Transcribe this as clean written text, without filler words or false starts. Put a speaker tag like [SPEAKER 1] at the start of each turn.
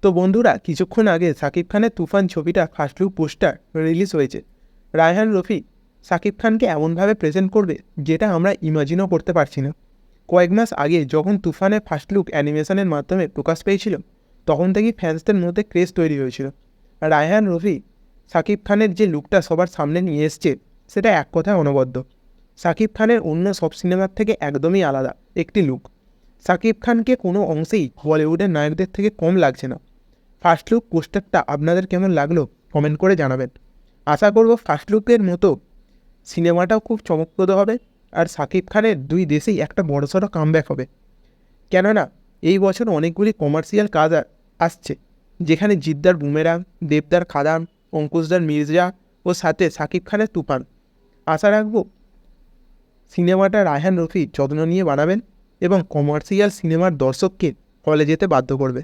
[SPEAKER 1] তো বন্ধুরা, কিছুক্ষণ আগে শাকিব খানের তুফান ছবিটা ফার্স্ট লুক পোস্টার রিলিজ হয়েছে। রায়হান রফি শাকিব খানকে এমনভাবে প্রেজেন্ট করবে যেটা আমরা ইমাজিনও করতে পারছি না। কয়েক মাস আগে যখন তুফানের ফার্স্ট লুক অ্যানিমেশনের মাধ্যমে প্রকাশ পেয়েছিল, তখন থেকেই ফ্যান্সদের মধ্যে ক্রেজ তৈরি হয়েছিল। রায়হান রফি শাকিব খানের যে লুকটা সবার সামনে নিয়ে এসছে, সেটা এক কথায় অনবদ্য। শাকিব খানের অন্য সব সিনেমার থেকে একদমই আলাদা একটি লুক। শাকিব খানকে কোনো অংশেই বলিউডের নায়কদের থেকে কম লাগছে না। ফার্স্ট লুক পোস্টারটা আপনাদের কেমন লাগলো কমেন্ট করে জানাবেন। আশা করব ফার্স্ট লুকের মতো সিনেমাটাও খুব চমকপ্রদ হবে, আর শাকিব খানের দুই দেশেই একটা বড়সড় কামব্যাক হবে। কেননা এই বছর অনেকগুলি কমার্শিয়াল কাজ আসছে, যেখানে জিদ্দার বুমেরাং, দেবদার খাদান, অঙ্কুশদার মির্জা ও সাথে শাকিব খানের তুফান। আশা রাখবো সিনেমাটা রায়হান রফি যত্ন নিয়ে বানাবেন এবং কমার্শিয়াল সিনেমার দর্শককে হলে যেতে বাধ্য করবে।